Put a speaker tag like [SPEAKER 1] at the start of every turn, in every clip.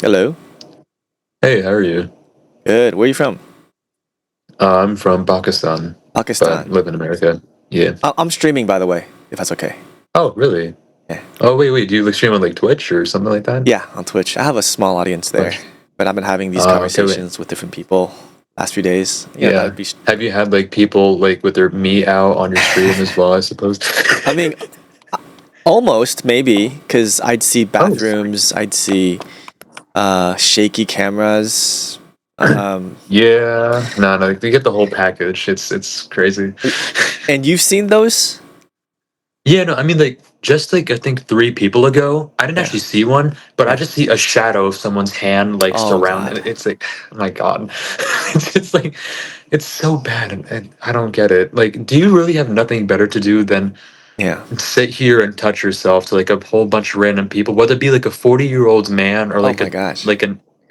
[SPEAKER 1] Hello.
[SPEAKER 2] Hey, how are you?
[SPEAKER 1] Good. Where are you from?
[SPEAKER 2] I'm from Pakistan, but
[SPEAKER 1] Pakistan.
[SPEAKER 2] live in America. Yeah.
[SPEAKER 1] I'm streaming, by the way, if that's okay.
[SPEAKER 2] Oh, really?
[SPEAKER 1] Yeah.
[SPEAKER 2] Oh, wait. Do you like stream on like Twitch or something like that?
[SPEAKER 1] Yeah, on Twitch. I have a small audience there,
[SPEAKER 2] Twitch.
[SPEAKER 1] but I've been having these
[SPEAKER 2] Okay, wait.
[SPEAKER 1] conversations with different people last few days. That'd
[SPEAKER 2] Yeah.
[SPEAKER 1] be.
[SPEAKER 2] Have you had like people like with their meat out on your stream as well, I suppose?
[SPEAKER 1] I mean, almost maybe, because I'd see
[SPEAKER 2] Oh,
[SPEAKER 1] bathrooms, I'd see shaky cameras.
[SPEAKER 2] yeah. No, you get the whole package. It's crazy.
[SPEAKER 1] And you've seen those?
[SPEAKER 2] Yeah, no, I mean like just like I think 3 people ago, I didn't
[SPEAKER 1] Yeah.
[SPEAKER 2] actually see one, but I
[SPEAKER 1] Yeah.
[SPEAKER 2] just see a shadow of someone's hand like
[SPEAKER 1] Oh
[SPEAKER 2] surround
[SPEAKER 1] God.
[SPEAKER 2] and it's like, oh my God. It's like it's so bad and I don't get it. Like, do you really have nothing better to do than
[SPEAKER 1] Yeah.
[SPEAKER 2] sit here and touch yourself to like a whole bunch of random people, whether it be like a 40-year-old man or
[SPEAKER 1] Oh
[SPEAKER 2] like
[SPEAKER 1] my gosh.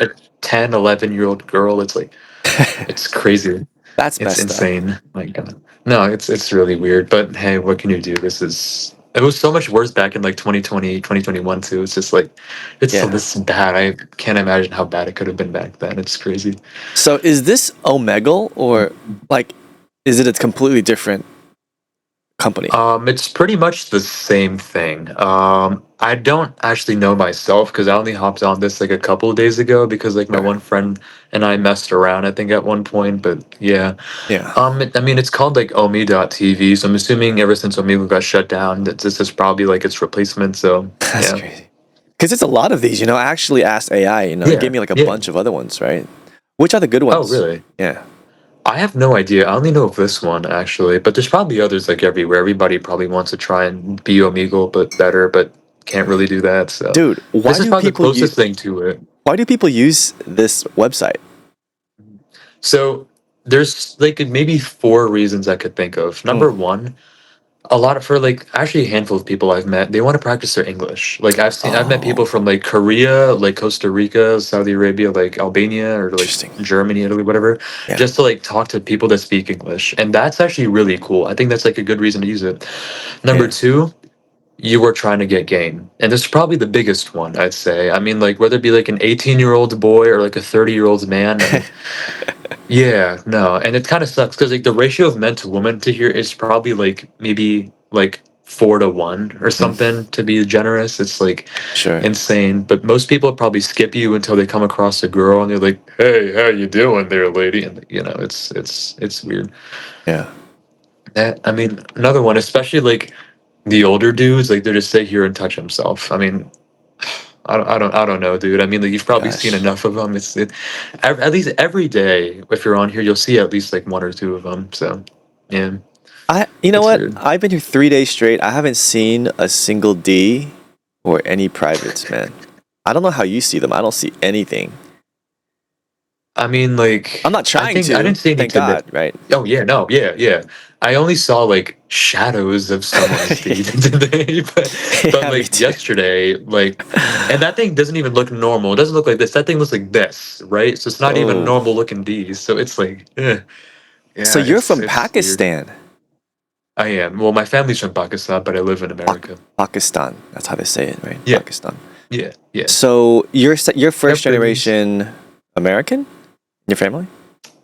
[SPEAKER 2] a 10, 11-year-old girl? It's like it's crazy.
[SPEAKER 1] That's
[SPEAKER 2] It's
[SPEAKER 1] messed up.
[SPEAKER 2] insane. My God. No, it's really weird. But hey, what can you do? It was so much worse back in like 2020, 2021 too. It's just like it's so
[SPEAKER 1] Yeah.
[SPEAKER 2] this bad. I can't imagine how bad it could have been back then. It's crazy.
[SPEAKER 1] So is this Omegle or like is it a completely different company?
[SPEAKER 2] It's pretty much the same thing. I don't actually know myself because I only hopped on this like a couple of days ago because like my
[SPEAKER 1] Sure.
[SPEAKER 2] one friend and I messed around, I think, at one point. But yeah,
[SPEAKER 1] Yeah.
[SPEAKER 2] I mean, it's called like Omi.tv, so I'm assuming ever since Omegle got shut down, that this is probably like its replacement. So
[SPEAKER 1] That's
[SPEAKER 2] yeah,
[SPEAKER 1] crazy. Because there's a lot of these. I actually asked AI. It
[SPEAKER 2] yeah,
[SPEAKER 1] gave me like a
[SPEAKER 2] yeah.
[SPEAKER 1] bunch of other ones, right? Which are the good
[SPEAKER 2] Oh,
[SPEAKER 1] ones?
[SPEAKER 2] really?
[SPEAKER 1] Yeah,
[SPEAKER 2] I have no idea. I only know of this one actually, but there's probably others like everywhere. Everybody probably wants to try and be Omegle, but better, but can't really do that. So
[SPEAKER 1] dude.
[SPEAKER 2] this is probably the closest thing to it.
[SPEAKER 1] Why do people use this website?
[SPEAKER 2] So there's like maybe 4 reasons I could think of.
[SPEAKER 1] Mm.
[SPEAKER 2] Number one, a lot of for like actually a handful of people I've met, they want to practice their English. Like I've met people
[SPEAKER 1] Oh,
[SPEAKER 2] from like Korea, like Costa Rica, Saudi Arabia, like Albania or like
[SPEAKER 1] interesting.
[SPEAKER 2] Germany, Italy, whatever,
[SPEAKER 1] Yeah.
[SPEAKER 2] just to like talk to people that speak English. And that's actually really cool. I think that's like a good reason to use it. Number
[SPEAKER 1] Yeah.
[SPEAKER 2] two, you were trying to get game. And this is probably the biggest one, I'd say. I mean, like whether it be like an 18-year-old boy or like a 30-year-old man, I mean, yeah, no, and it kind of sucks because like the ratio of men to women to here is probably like maybe like 4 to 1 or
[SPEAKER 1] Mm,
[SPEAKER 2] something to be generous. It's like
[SPEAKER 1] sure.
[SPEAKER 2] insane. But most people probably skip you until they come across a girl and they're like, "Hey, how you doing there, lady?" And it's weird.
[SPEAKER 1] Yeah.
[SPEAKER 2] I mean, another one, especially like the older dudes, like they just sit here and touch himself. I mean, I don't know, dude. I mean, like you've
[SPEAKER 1] My
[SPEAKER 2] probably seen
[SPEAKER 1] gosh.
[SPEAKER 2] enough of them. At least every day, if you're on here, you'll see at least like 1 or 2 of them. So, yeah,
[SPEAKER 1] You know
[SPEAKER 2] it's
[SPEAKER 1] what?
[SPEAKER 2] weird.
[SPEAKER 1] I've been here 3 days straight. I haven't seen a single D or any privates, man. I don't know how you see them. I don't see anything.
[SPEAKER 2] I mean,
[SPEAKER 1] I'm
[SPEAKER 2] like
[SPEAKER 1] not
[SPEAKER 2] I
[SPEAKER 1] trying
[SPEAKER 2] think I
[SPEAKER 1] to.
[SPEAKER 2] didn't see any
[SPEAKER 1] Thank
[SPEAKER 2] today.
[SPEAKER 1] God, right?
[SPEAKER 2] Oh yeah, no, yeah, yeah. I only saw like shadows of someone's feet today, but
[SPEAKER 1] Yeah, me
[SPEAKER 2] like
[SPEAKER 1] too.
[SPEAKER 2] yesterday, like, and that thing doesn't even look normal. It doesn't look like this. That thing looks like this, right? So it's not even
[SPEAKER 1] Oh,
[SPEAKER 2] normal looking D's. So it's like,
[SPEAKER 1] so
[SPEAKER 2] yeah,
[SPEAKER 1] you're from
[SPEAKER 2] it's weird.
[SPEAKER 1] Pakistan?
[SPEAKER 2] I am. Well, my family's from Pakistan, but I live in America.
[SPEAKER 1] Pakistan. That's how they say it, right?
[SPEAKER 2] Yeah,
[SPEAKER 1] Pakistan.
[SPEAKER 2] yeah.
[SPEAKER 1] So you're first
[SPEAKER 2] Yep, it is.
[SPEAKER 1] generation American? Your family?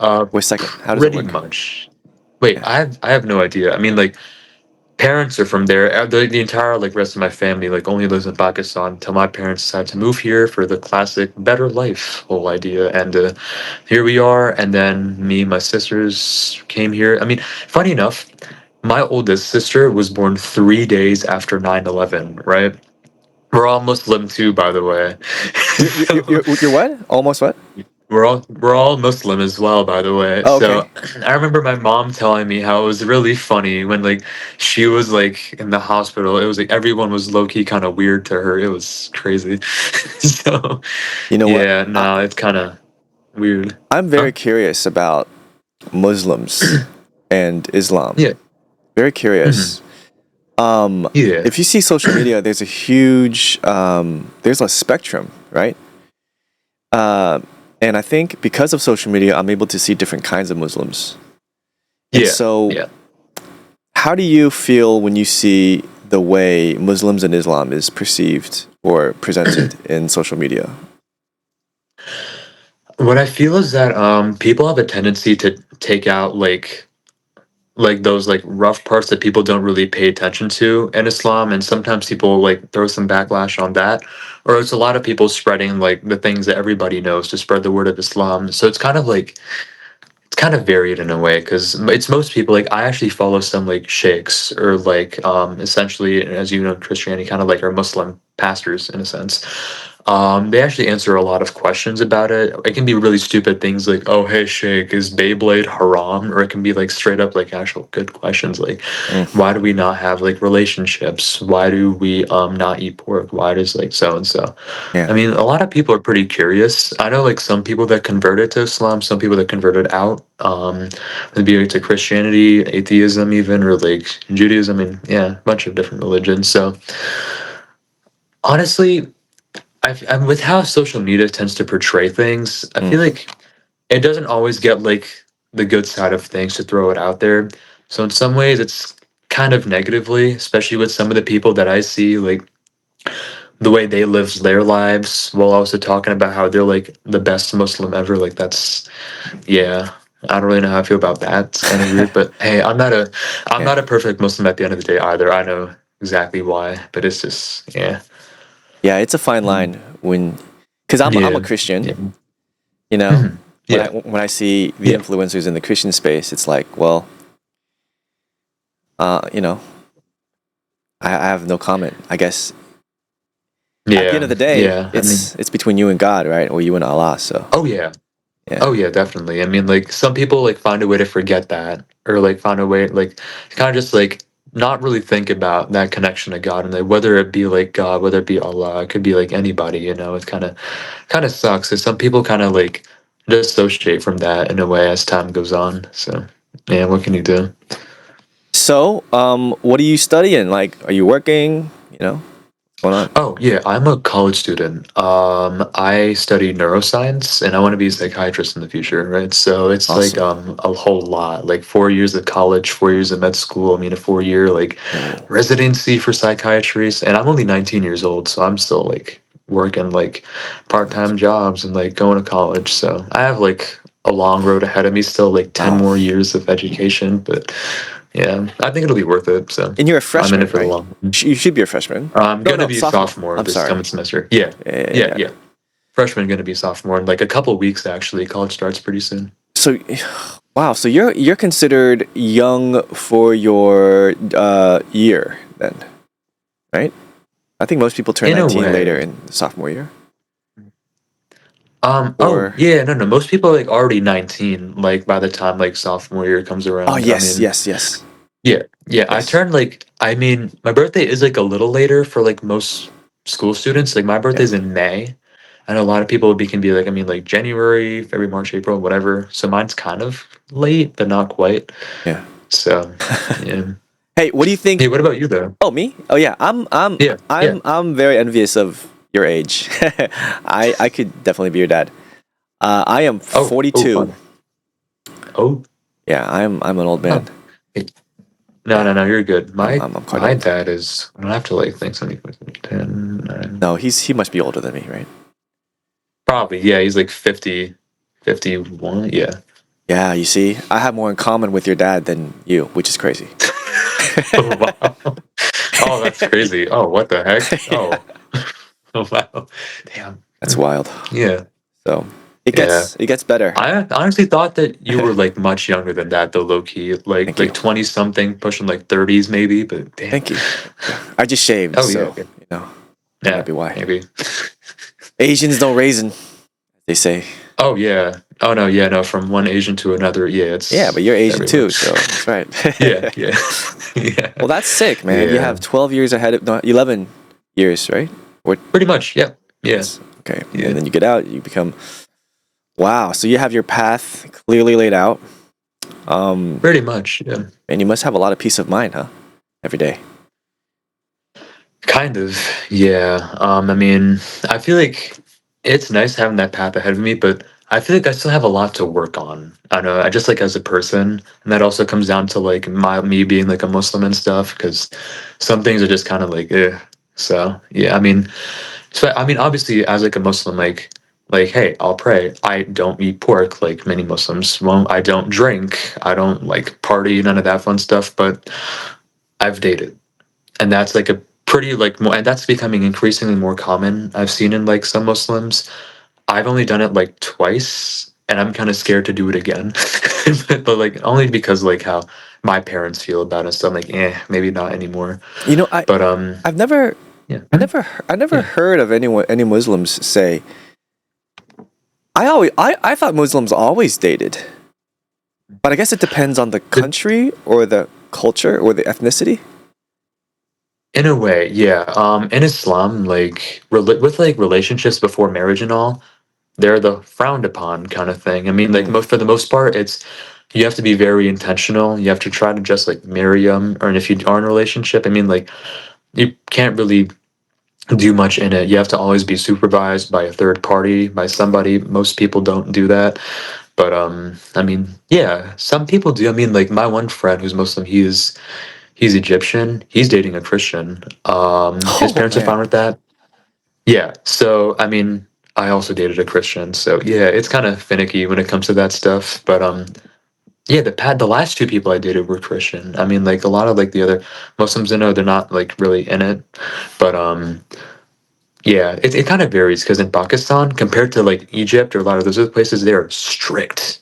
[SPEAKER 2] Uh,
[SPEAKER 1] Or second? How does it
[SPEAKER 2] pretty
[SPEAKER 1] work?
[SPEAKER 2] much. Wait,
[SPEAKER 1] Yeah.
[SPEAKER 2] I have no idea. I mean, like parents are from there. The entire like rest of my family like only lives in Pakistan until my parents decided to move here for the classic better life whole idea. And here we are. And then me and my sisters came here. I mean, funny enough, my oldest sister was born 3 days after 9/11. Right? We're all Muslim too, by the way. So
[SPEAKER 1] You're what? Almost what?
[SPEAKER 2] we're all Muslim as well, by the way.
[SPEAKER 1] Oh, okay.
[SPEAKER 2] So I remember my mom telling me how it was really funny when like she was like in the hospital. It was like everyone was low key kind of weird to her. It was crazy. So
[SPEAKER 1] You know what?
[SPEAKER 2] yeah, no, it's kind of weird.
[SPEAKER 1] I'm
[SPEAKER 2] Huh?
[SPEAKER 1] very curious about Muslims and Islam.
[SPEAKER 2] Yeah.
[SPEAKER 1] Very
[SPEAKER 2] Mhm.
[SPEAKER 1] curious.
[SPEAKER 2] Yeah.
[SPEAKER 1] If you see social media, there's a huge, there's a spectrum, right? Uh, and I think because of social media, I'm able to see different kinds of Muslims. And
[SPEAKER 2] Yeah.
[SPEAKER 1] so,
[SPEAKER 2] Yeah.
[SPEAKER 1] how do you feel when you see the way Muslims and Islam is perceived or presented in social media?
[SPEAKER 2] What I feel is that people have a tendency to take out like those like rough parts that people don't really pay attention to in Islam, and sometimes people like throw some backlash on that, or it's a lot of people spreading like the things that everybody knows to spread the word of Islam. So it's kind of like it's kind of varied in a way because it's most people like I actually follow some like sheikhs or like essentially as you know Christianity kind of like are Muslim pastors in a sense. They actually answer a lot of questions about it. It can be really stupid things like, "Oh, hey, Sheikh, is Beyblade haram?" Or it can be like straight up like actual good questions like,
[SPEAKER 1] Mm,
[SPEAKER 2] "Why do we not have like relationships? Why do we not eat pork? Why does like so and so?"
[SPEAKER 1] yeah.
[SPEAKER 2] I mean, a lot of people are pretty curious. I know like some people that converted to Islam, some people that converted out, maybe to Christianity, atheism, even or like Judaism, and yeah, a bunch of different religions. So honestly, I'm with how social media tends to portray things. I
[SPEAKER 1] Mm,
[SPEAKER 2] feel like it doesn't always get like the good side of things to throw it out there. So in some ways, it's kind of negatively, especially with some of the people that I see, like the way they live their lives, while also talking about how they're like the best Muslim ever. Like that's yeah. I don't really know how I feel about that. It's kind of weird, but hey, I'm
[SPEAKER 1] yeah.
[SPEAKER 2] not a perfect Muslim at the end of the day either. I know exactly why, but it's just yeah,
[SPEAKER 1] Yeah, it's a fine
[SPEAKER 2] Mm.
[SPEAKER 1] line when, because I'm a
[SPEAKER 2] yeah,
[SPEAKER 1] Christian,
[SPEAKER 2] yeah,
[SPEAKER 1] you know.
[SPEAKER 2] Mhm. Yeah,
[SPEAKER 1] When I see the
[SPEAKER 2] yeah.
[SPEAKER 1] influencers in the Christian space, it's like, well, you know, I have no comment. I guess at the end of
[SPEAKER 2] Yeah,
[SPEAKER 1] the day,
[SPEAKER 2] yeah. I mean,
[SPEAKER 1] it's between you and God, right, or you and Allah. So
[SPEAKER 2] oh yeah,
[SPEAKER 1] yeah,
[SPEAKER 2] oh yeah, definitely. I mean, like some people like find a way to forget that, or like find a way like kind of just like not really think about that connection to God, and like whether it be like God, whether it be Allah, it could be like anybody. You know, it's kind of sucks. So some people kind of like dissociate from that in a way as time goes on. So yeah, what can you do?
[SPEAKER 1] so what are you studying? Like, are you working? You know, what's going on?
[SPEAKER 2] Oh, yeah, I'm a college student. I study neuroscience and I want to be a psychiatrist in the future, right? So it's like
[SPEAKER 1] Awesome.
[SPEAKER 2] a whole lot. Like 4 years of college, 4 years of med school, I mean a 4 year like
[SPEAKER 1] Oh,
[SPEAKER 2] residency for psychiatry. And I'm only 19 years old, so I'm still like working like part-time jobs and like going to college. So I have like a long road ahead of me still, like 10
[SPEAKER 1] wow.
[SPEAKER 2] more years of education, but yeah, I think it'll be worth it. So
[SPEAKER 1] And you're a
[SPEAKER 2] I'm in it
[SPEAKER 1] freshman,
[SPEAKER 2] for the
[SPEAKER 1] right?
[SPEAKER 2] long run.
[SPEAKER 1] You should be a freshman.
[SPEAKER 2] I'm
[SPEAKER 1] No,
[SPEAKER 2] gonna
[SPEAKER 1] no,
[SPEAKER 2] be a
[SPEAKER 1] sophomore.
[SPEAKER 2] sophomore
[SPEAKER 1] I'm
[SPEAKER 2] this
[SPEAKER 1] sorry.
[SPEAKER 2] coming semester. Yeah,
[SPEAKER 1] Yeah, yeah,
[SPEAKER 2] yeah,
[SPEAKER 1] yeah.
[SPEAKER 2] yeah. Freshman gonna be sophomore in like a couple weeks actually. College starts pretty soon.
[SPEAKER 1] So, wow. So you're considered young for your year then, right? I think most people turn
[SPEAKER 2] In a
[SPEAKER 1] 19 later
[SPEAKER 2] way.
[SPEAKER 1] in sophomore year.
[SPEAKER 2] Oh
[SPEAKER 1] Or
[SPEAKER 2] yeah, no, no. Most people are like already 19, like by the time like sophomore year comes
[SPEAKER 1] oh
[SPEAKER 2] around. I
[SPEAKER 1] yes,
[SPEAKER 2] mean,
[SPEAKER 1] yes, yes,
[SPEAKER 2] yeah, yeah. I
[SPEAKER 1] yes.
[SPEAKER 2] turned like I mean, my birthday is like a little later for like most school students. Like my
[SPEAKER 1] Yeah,
[SPEAKER 2] birthday's in May. I know a lot of people can be like I mean like January, February, March, April, whatever. So mine's kind of late, but not quite.
[SPEAKER 1] yeah.
[SPEAKER 2] So yeah.
[SPEAKER 1] Hey, what do you think?
[SPEAKER 2] Hey, what about you though?
[SPEAKER 1] Oh, me? Oh yeah,
[SPEAKER 2] Yeah, yeah.
[SPEAKER 1] I'm very envious of your age. I could definitely be your dad. I am
[SPEAKER 2] Oh, oh,
[SPEAKER 1] 42.
[SPEAKER 2] fun. Oh,
[SPEAKER 1] Yeah, I'm an old
[SPEAKER 2] oh.
[SPEAKER 1] man.
[SPEAKER 2] Hey, no,
[SPEAKER 1] Yeah,
[SPEAKER 2] no, no, you're good.
[SPEAKER 1] I'm quite
[SPEAKER 2] My
[SPEAKER 1] old.
[SPEAKER 2] dad is, I don't have to like think something, 10, 9.
[SPEAKER 1] No, he must be older than me, right?
[SPEAKER 2] Probably, yeah, he's like 50, 51. Yeah.
[SPEAKER 1] Yeah, you see, I have more in common with your dad than you, which is crazy.
[SPEAKER 2] Oh, wow. Oh, that's crazy. Oh, what the heck?
[SPEAKER 1] Yeah,
[SPEAKER 2] Oh, oh, wow. Damn.
[SPEAKER 1] that's wild.
[SPEAKER 2] Yeah,
[SPEAKER 1] So
[SPEAKER 2] yeah.
[SPEAKER 1] it gets better.
[SPEAKER 2] I honestly thought that you were like much younger than that, though, low key,
[SPEAKER 1] Thank
[SPEAKER 2] like
[SPEAKER 1] you.
[SPEAKER 2] 20 something, pushing like 30s maybe, but damn.
[SPEAKER 1] Thank you. Thank you. I just shaved,
[SPEAKER 2] Oh, yeah,
[SPEAKER 1] so
[SPEAKER 2] okay.
[SPEAKER 1] you know that might
[SPEAKER 2] Yeah,
[SPEAKER 1] be why.
[SPEAKER 2] maybe.
[SPEAKER 1] Asians don't raisin, they say.
[SPEAKER 2] Oh yeah. Oh no, yeah, no, from one Asian to another, yeah,
[SPEAKER 1] Yeah, but
[SPEAKER 2] it's
[SPEAKER 1] you're Asian
[SPEAKER 2] everywhere.
[SPEAKER 1] too, so that's right.
[SPEAKER 2] Yeah, yeah. Yeah.
[SPEAKER 1] Well, that's sick, man. You
[SPEAKER 2] Yeah.
[SPEAKER 1] have 12 years ahead of, no, 11 years, right? Or
[SPEAKER 2] Pretty much, yeah. Yeah.
[SPEAKER 1] yes. Okay.
[SPEAKER 2] Yeah.
[SPEAKER 1] And then you get out, you become, wow. So you have your path clearly laid out.
[SPEAKER 2] Pretty much, yeah.
[SPEAKER 1] And you must have a lot of peace of mind, huh? Every day.
[SPEAKER 2] Kind of, yeah. I mean, I feel like it's nice having that path ahead of me, but I feel like I still have a lot to work on. I know, I just like as a person, and that also comes down to like me being like a Muslim and stuff, because some things are just kind of like, eh. So yeah, I mean, so I mean, obviously, as like a Muslim, like Like, hey, I'll pray. I don't eat pork like many Muslims. Well, I don't drink. I don't like party, none of that fun stuff. But I've dated, and that's like a pretty like more, and that's becoming increasingly more common. I've seen in like some Muslims. I've only done it like twice, and I'm kind of scared to do it again. But like only because like how my parents feel about it. So I'm like, maybe not anymore.
[SPEAKER 1] You know, I
[SPEAKER 2] But
[SPEAKER 1] I've never
[SPEAKER 2] yeah,
[SPEAKER 1] I never
[SPEAKER 2] yeah.
[SPEAKER 1] heard of any Muslims say. I thought Muslims always dated, but I guess it depends on the
[SPEAKER 2] The-
[SPEAKER 1] country or the culture or the ethnicity.
[SPEAKER 2] In a way, yeah. In Islam, like with like relationships before marriage and all, they're the frowned upon kind of thing. I mean, like
[SPEAKER 1] Mm.
[SPEAKER 2] for the most part, it's you have to be very intentional. You have to try to just like marry them, or and if you are in a relationship, I mean, like you can't really do much in it. You have to always be supervised by a third party, by somebody. Most people don't do that. But I mean, yeah, some people do. I mean, like my one friend who's Muslim, he's Egyptian. He's dating a Christian. His
[SPEAKER 1] Oh
[SPEAKER 2] parents are fine
[SPEAKER 1] man.
[SPEAKER 2] with that. Yeah. So I mean, I also dated a Christian. So yeah, it's kind of finicky when it comes to that stuff. But yeah, the last two people I dated were Christian. I mean, like a lot of like the other Muslims I know, they're not like really in it. But yeah, it kind of varies because in Pakistan, compared to like Egypt or a lot of those other places, they're strict.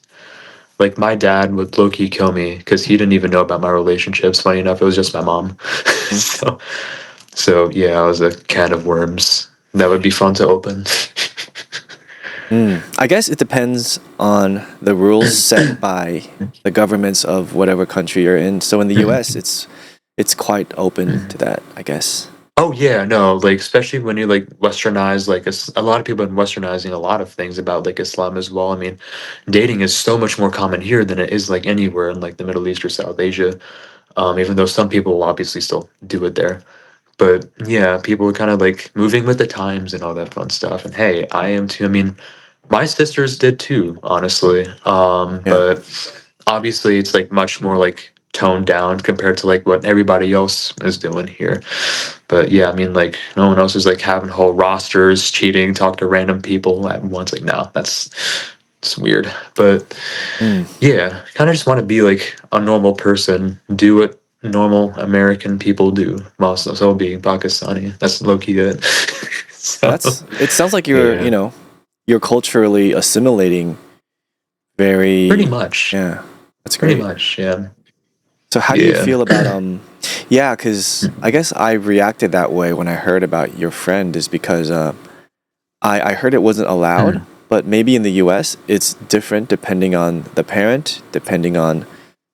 [SPEAKER 2] Like my dad would low key kill me because he didn't even know about my relationships. Funny enough, it was just my mom.
[SPEAKER 1] Mm.
[SPEAKER 2] so so yeah, I was a can of worms. That would be fun to open.
[SPEAKER 1] Mm. I guess it depends on the rules set by the governments of whatever country you're in. So in the U.S., it's quite open to that, I guess.
[SPEAKER 2] Oh yeah, no, like especially when you like westernize, like a lot of people have been westernizing a lot of things about like Islam as well. I mean, dating is so much more common here than it is like anywhere in like the Middle East or South Asia. Even though some people will obviously still do it there. But yeah, people are kind of like moving with the times and all that fun stuff. And hey, I am too. I mean, my sisters did too, honestly.
[SPEAKER 1] Yeah.
[SPEAKER 2] But obviously, it's like much more like toned down compared to like what everybody else is doing here. But yeah, I mean, like no one else is like having whole rosters, cheating, talk to random people at once. Like, no, that's it's weird. But
[SPEAKER 1] Mm.
[SPEAKER 2] yeah, kind of just want to be like a normal person, do what normal American people do, while also being Pakistani. That's low key it. So
[SPEAKER 1] That's. It sounds like
[SPEAKER 2] yeah,
[SPEAKER 1] you're culturally assimilating
[SPEAKER 2] pretty
[SPEAKER 1] very.
[SPEAKER 2] much,
[SPEAKER 1] Yeah, that's
[SPEAKER 2] pretty
[SPEAKER 1] great.
[SPEAKER 2] much, yeah,
[SPEAKER 1] So how do you
[SPEAKER 2] yeah.
[SPEAKER 1] feel about yeah, cuz I guess I reacted that way when I heard about your friend is because I heard it wasn't allowed,
[SPEAKER 2] Mhm.
[SPEAKER 1] but maybe in the US it's different depending on the parent, depending on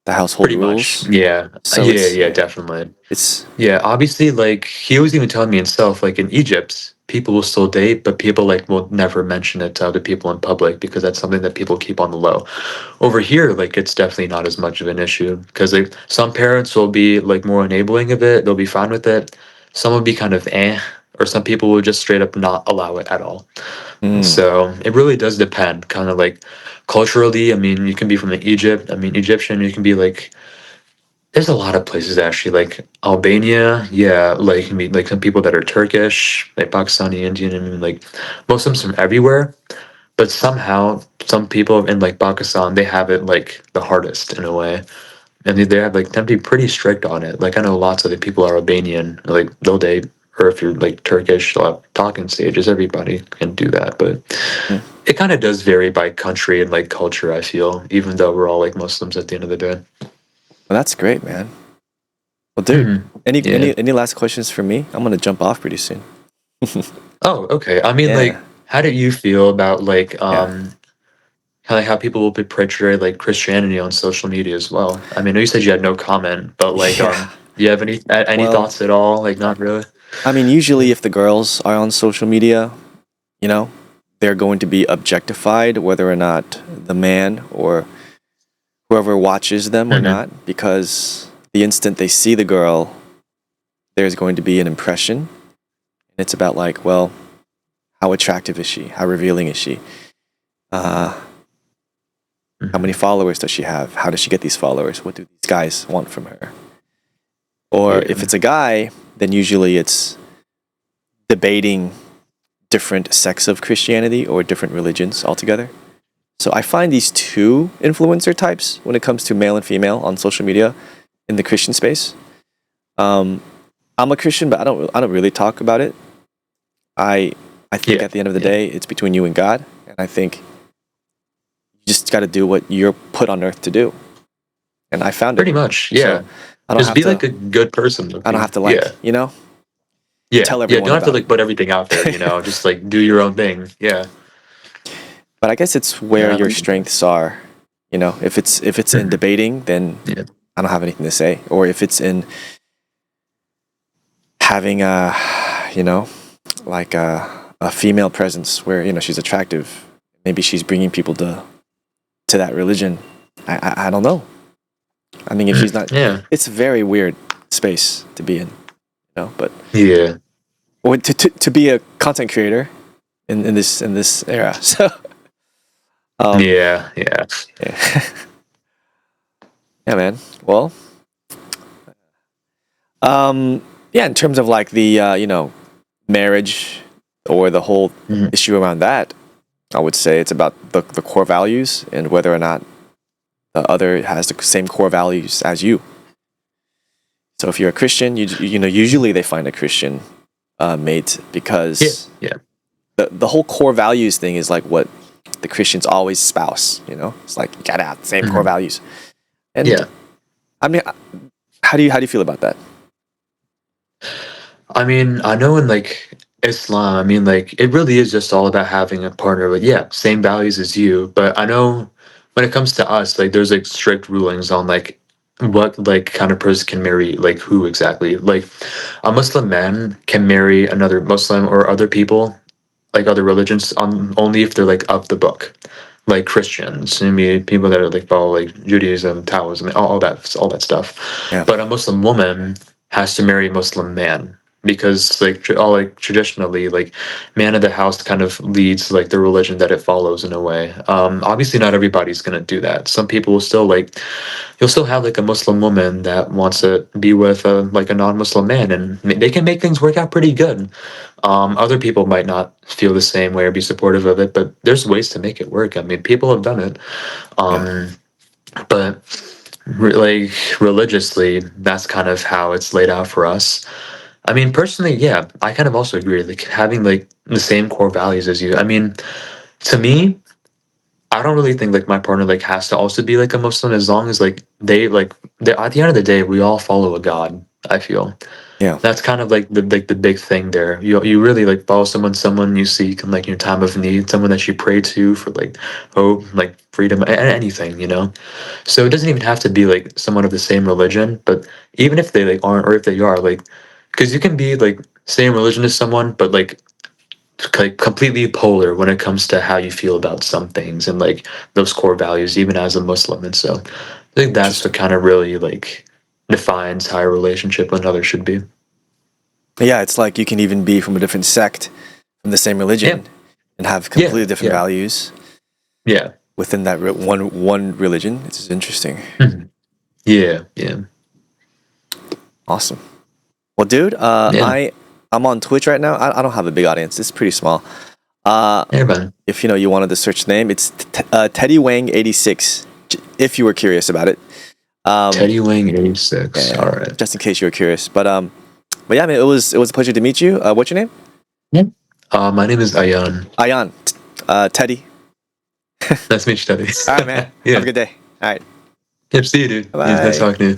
[SPEAKER 1] the household
[SPEAKER 2] Pretty much,
[SPEAKER 1] rules.
[SPEAKER 2] yeah,
[SPEAKER 1] So
[SPEAKER 2] yeah, yeah, definitely.
[SPEAKER 1] it's
[SPEAKER 2] Yeah, obviously, like he was even telling me himself, like in Egypt, people will still date, but people like will never mention it to other people in public because that's something that people keep on the low. Over here, like it's definitely not as much of an issue because like some parents will be like more enabling of it, they'll be fine with it. Some will be kind of or some people will just straight up not allow it at all.
[SPEAKER 1] mm,
[SPEAKER 2] So it really does depend, kind of like culturally. I mean, you can be from Egypt. I mean, Egyptian. You can be like there's a lot of places actually, like Albania. Yeah, like you can be like some people that are Turkish, like Pakistani, Indian, and like Muslims from everywhere. But somehow, some people in like Pakistan, they have it like the hardest in a way, and they have like tend to be pretty strict on it. Like I know lots of the people are Albanian, like they'll date, or if you're like Turkish, they'll have talking stages. Everybody can do that, but
[SPEAKER 1] mm.
[SPEAKER 2] it kind of does vary by country and like culture. I feel, even though we're all like Muslims at the end of the day.
[SPEAKER 1] Well, that's great, man. Well, dude,
[SPEAKER 2] Hmm. Yeah.
[SPEAKER 1] any last questions for me? I'm going to jump off pretty soon.
[SPEAKER 2] Oh, okay. I mean, like,
[SPEAKER 1] Yeah.
[SPEAKER 2] how do you feel about like
[SPEAKER 1] Yeah.
[SPEAKER 2] how people will be portray like Christianity on social media as well? I mean, I know you said you had no comment, but like
[SPEAKER 1] Yeah.
[SPEAKER 2] do you have any
[SPEAKER 1] Well,
[SPEAKER 2] thoughts at all? Like, not really.
[SPEAKER 1] I mean, usually if the girls are on social media, you know, they're going to be objectified whether or not the man or whoever watches them or
[SPEAKER 2] Hmm.
[SPEAKER 1] not, because the instant they see the girl, there's going to be an impression. It's about like, well, how attractive is she? How revealing is she? Uh, how many
[SPEAKER 2] Hmm.
[SPEAKER 1] followers does she have? How does she get these followers? What do these guys want from her? Or if
[SPEAKER 2] Yeah.
[SPEAKER 1] it's a guy, then usually it's debating different sects of Christianity or different religions altogether. So I find these two influencer types when it comes to male and female on social media in the Christian space. I'm a Christian, but I don't really talk about it. I think at the end of the day, it's between you and God, and I think you just got to do what you're put on earth to do. And I found
[SPEAKER 2] Pretty
[SPEAKER 1] it.
[SPEAKER 2] much, yeah.
[SPEAKER 1] So I don't
[SPEAKER 2] Just
[SPEAKER 1] have
[SPEAKER 2] be
[SPEAKER 1] to.
[SPEAKER 2] like a good person.
[SPEAKER 1] I don't have to like, you know, tell
[SPEAKER 2] Yeah,
[SPEAKER 1] everyone
[SPEAKER 2] don't have to
[SPEAKER 1] about it.
[SPEAKER 2] like put everything out there, you know. Just like do your own thing. Yeah.
[SPEAKER 1] But I guess it's where
[SPEAKER 2] Yeah.
[SPEAKER 1] your strengths are. You know, if it's in debating, then
[SPEAKER 2] Yeah.
[SPEAKER 1] I don't have anything to say. Or if it's in having a, you know, like a female presence where, you know, she's attractive. Maybe she's bringing people to that religion. I don't know. I mean, if she's not,
[SPEAKER 2] Yeah.
[SPEAKER 1] it's a very weird space to be in, you know. But
[SPEAKER 2] Yeah.
[SPEAKER 1] or to be a content creator in this era. So
[SPEAKER 2] Yeah.
[SPEAKER 1] yeah. Yeah, man. Well, yeah, in terms of like the you know, marriage or the whole
[SPEAKER 2] Mhm.
[SPEAKER 1] issue around that, I would say it's about the core values and whether or not the other has the same core values as you. So if you're a Christian, you know, usually they find a Christian mate because
[SPEAKER 2] Yeah.
[SPEAKER 1] the whole core values thing is like what the Christians always espouse. You know, it's like you gotta have the same core
[SPEAKER 2] Mhm.
[SPEAKER 1] values. And
[SPEAKER 2] Yeah.
[SPEAKER 1] I mean, how do you feel about that?
[SPEAKER 2] I mean, I know in like Islam, I mean, like it really is just all about having a partner with, yeah, same values as you. But I know when it comes to us, like there's like strict rulings on like what like kind of person can marry like who exactly. Like a Muslim man can marry another Muslim or other people, like other religions, on only if they're like of the book. Like Christians, I mean, people that are like follow like Judaism, Taoism, all that stuff.
[SPEAKER 1] Yeah.
[SPEAKER 2] But a Muslim woman has to marry a Muslim man because like all like traditionally like man of the house kind of leads like the religion that it follows in a way. Obviously not everybody's gonna do that. Some people will still like you'll still have like a Muslim woman that wants to be with like a non-Muslim man, and they can make things work out pretty good. Other people might not feel the same way or be supportive of it, but there's ways to make it work. I mean, people have done it.
[SPEAKER 1] Yeah.
[SPEAKER 2] But like religiously, that's kind of how it's laid out for us. I mean, personally, yeah, I kind of also agree. Like having like the same core values as you. I mean, to me, I don't really think like my partner like has to also be like a Muslim as long as they at the end of the day we all follow a God. I feel
[SPEAKER 1] Yeah.
[SPEAKER 2] that's kind of like the big thing there. You really like follow someone you seek in like your time of need, someone that you pray to for like hope, like freedom, anything, you know. So it doesn't even have to be like someone of the same religion, but even if they like aren't, or if they are, like, because you can be like same religion as someone, but like completely polar when it comes to how you feel about some things and like those core values, even as a Muslim. And so I think that's what
[SPEAKER 1] Interesting.
[SPEAKER 2] kind of really like defines how a relationship with another should be.
[SPEAKER 1] Yeah, it's like you can even be from a different sect, from the same religion,
[SPEAKER 2] Yeah.
[SPEAKER 1] and have completely different
[SPEAKER 2] Yeah.
[SPEAKER 1] values
[SPEAKER 2] Yeah.
[SPEAKER 1] within that one religion. It's interesting.
[SPEAKER 2] Mhm. Yeah. Yeah.
[SPEAKER 1] Awesome. Well, dude,
[SPEAKER 2] Yeah.
[SPEAKER 1] I'm on Twitch right now. I don't have a big audience. It's pretty small.
[SPEAKER 2] Yeah, man.
[SPEAKER 1] If you know you wanted to search the name, it's Teddy Wang 86. If you were curious about it.
[SPEAKER 2] Teddy Wang 86.
[SPEAKER 1] Yeah,
[SPEAKER 2] All right.
[SPEAKER 1] just in case you were curious. But yeah, man, it was a pleasure to meet you. What's your name?
[SPEAKER 2] Yeah. My name is Ayan.
[SPEAKER 1] Ayan. Teddy.
[SPEAKER 2] Nice to meet you, Teddy.
[SPEAKER 1] All right, man.
[SPEAKER 2] Yeah.
[SPEAKER 1] Have a good day. All right.
[SPEAKER 2] Yep. See you, dude. Yeah, nice
[SPEAKER 1] Bye.
[SPEAKER 2] talking to you.